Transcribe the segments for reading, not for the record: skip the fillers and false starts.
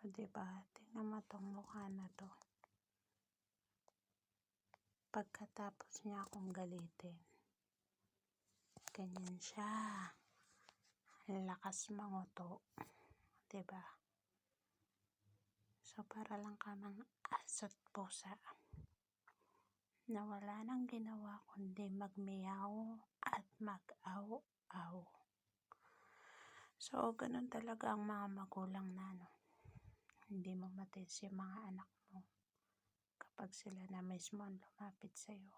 O diba, tingnan mo tong mukha na to. Pagkatapos niya akong galitin, ganyan siya. Lakas manguto. Diba? So, para lang kamang aso't pusa na wala nang ginawa kundi magmeow at mag-aw-aw. So, ganun talaga ang mga magulang na, no? Hindi mo matis yung mga anak mo kapag sila na mismo ang lumapit sa'yo.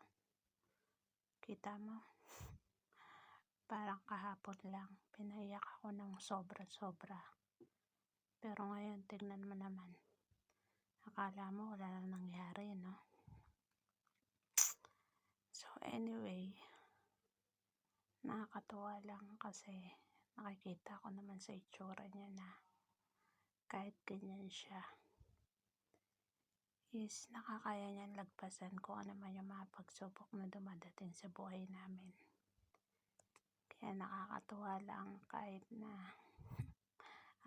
Kita mo? Parang kahapon lang, pinaiyak ako ng sobra-sobra. Pero ngayon, tignan mo naman. Akala mo wala nang nangyari, no? So, anyway, nakakatuwa lang kasi nakikita ko naman sa itsura niya na kahit ganyan siya, is nakakaya niyang lagpasan kung ano man yung mga pagsubok na dumadating sa buhay namin. Kaya nakakatuwa lang kahit na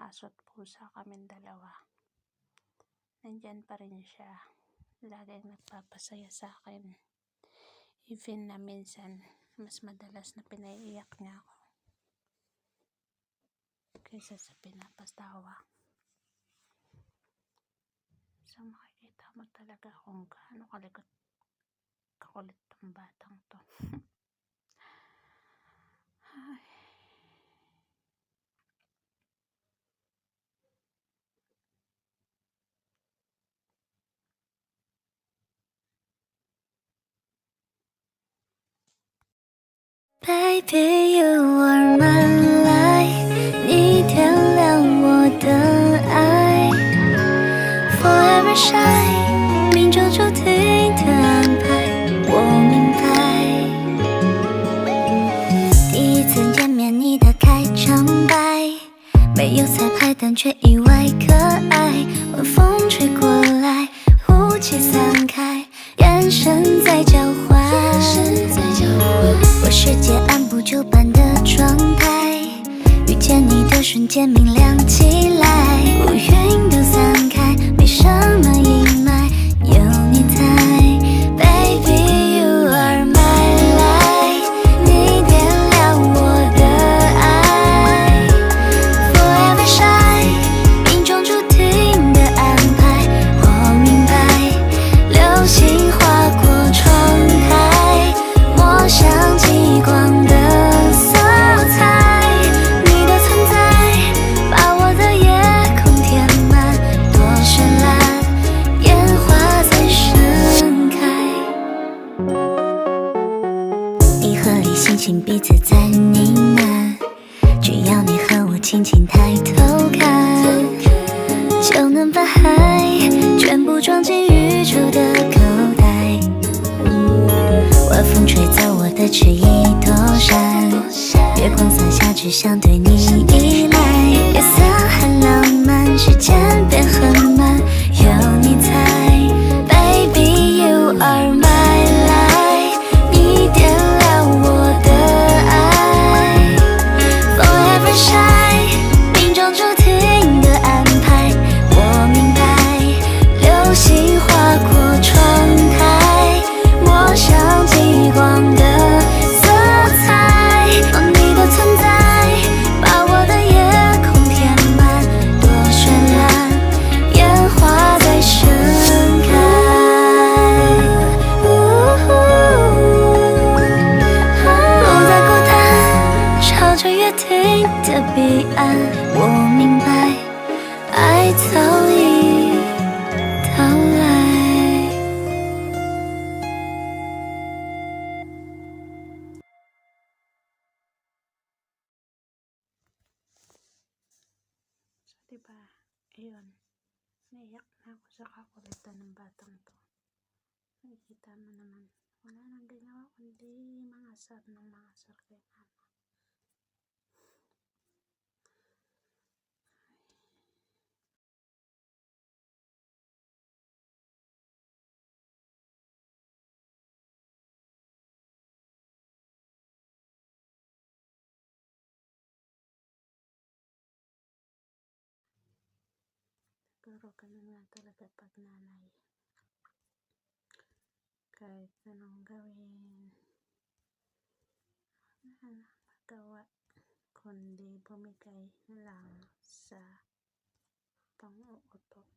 aso't pusa kaming dalawa. Nandyan pa rin siya. Laging nagpapasaya sa akin. Even na minsan, mas madalas na pinaiiyak niya ako kaysa sa pinapastawa. So, makikita mo talaga kung gaano kakulit tong batang to. Ay. Baby, you are my light， 你点亮我的爱。Forever shine， 命中注定的安排，我明白。第一次见面，你打开场白，没有彩排，但却意外可爱。晚风吹过来，雾气散开，眼神在交换。我世界按部就班的状态，遇见你的瞬间明亮起来，乌云都散开，没什么阴霾，有你在。Baby, you are my light， 你点亮我的爱。Forever shine， 命中注定的安排，我明白。流星划过窗台，抹上极光的色彩，你的存在把我的夜空填满，多绚烂，烟花在盛开。银河里星星彼此在呢喃，只要你和我轻轻抬头看，就能把爱全部装进宇宙的口袋。晚风吹走我的迟疑躲闪，月光洒下只想对你依赖。夜色很浪漫，时间变很慢，有你在。Baby, you are my light， 你点亮我的爱。Forever shine， 命中注定的安排，我明白。流星划过窗台，抹上极光的色彩，你的存在把我的夜空填满，多绚烂，烟花在盛开。不再孤单，朝着约定的彼岸，我明白，爱早已到来。So, diba, ayun, naiyak na ako sa kakulitan ng batang to. Nakikita mo naman, wala nang ginawa kundi mga asar ng mga asar kay mama. Pero ganun nga talaga pag nanay. Kahit anong gawin, wala na magawa kundi bumigay lang sa pang-uuto.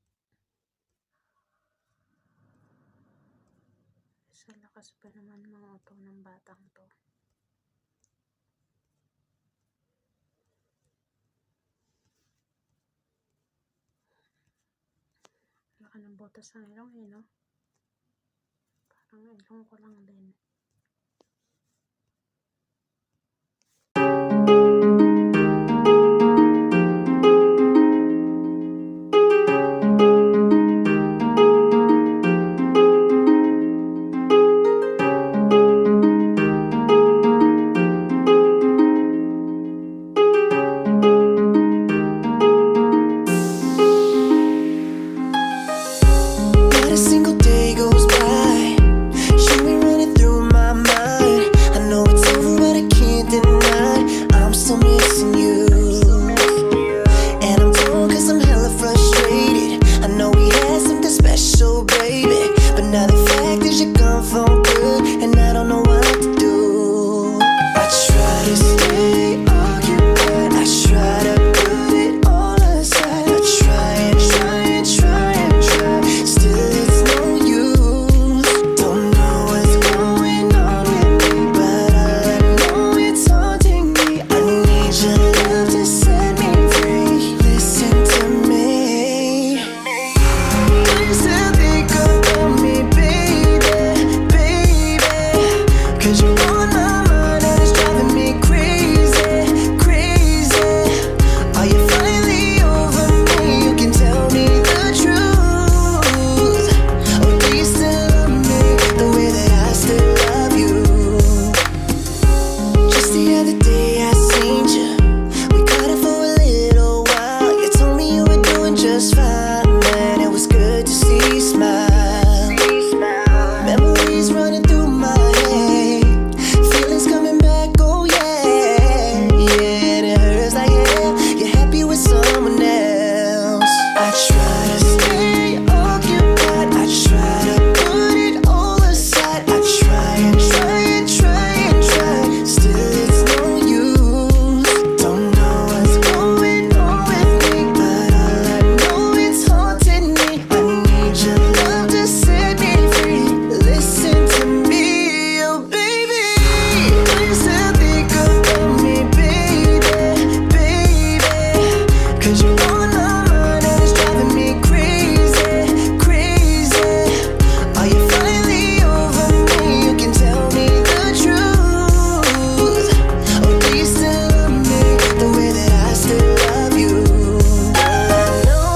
Sa lakas pa naman mga uto ng batang to. Laka ng butas ng ilong eh, no? Parang ilong ko lang din. Not a single day goes by, you ain't running through my mind. I know it's over, but I can't deny I'm still missing you. And I'm torn cause I'm hella frustrated. I know we had something special, baby, but now the fact is you're gone for good, and I don't know what to do. I try to stay occupied, I try to put it all aside. I try and try and try and try, still it's no use. Don't know what's going on with me, but all I know it's haunting me. I need your love to set me free. Listen to me. Please still think about me, baby, baby, cause you're on my mind and it's driving me crazy, crazy. Are you finally over me? You can tell me the truth. Or do you still love me the way that I still love you? Just the other day I seen you, we caught up for a little while. You told me you were doing just fine, man, it was good to see you smile. Memories running through my head, feelings coming back, oh yeah. Yeah, and it hurts like hell, you're happy with someone else. I try to stay occupied, I try to put it all aside. I try and try and try and try, still it's no use. Don't know what's going on with me, but all I know it's haunting me. I need your love to set me free. Listen to me, oh baby. Please still think about me, baby, baby, cause you're on my mind and it's driving me crazy, crazy. Are you finally over me? You can tell me the truth. Or do you still love me the way that I still love you? I know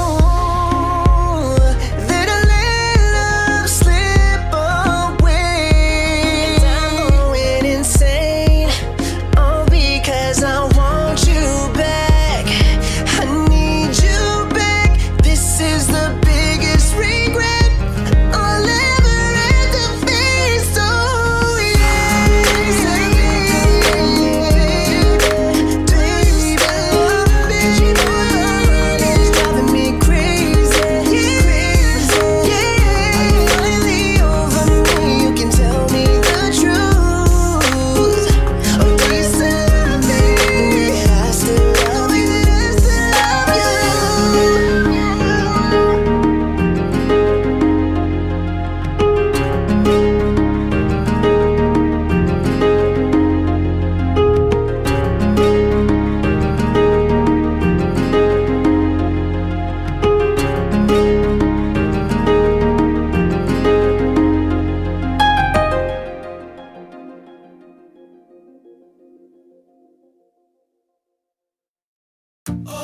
that I let love slip away, and I'm going insane, all because I want you back. I need you back. This is the biggest regret I'll ever have to face. Oh yeah, baby, it's driving me crazy, crazy. Yeah, are you finally over me? You can tell me the truth. Or do you still love me the way that I still love you? Oh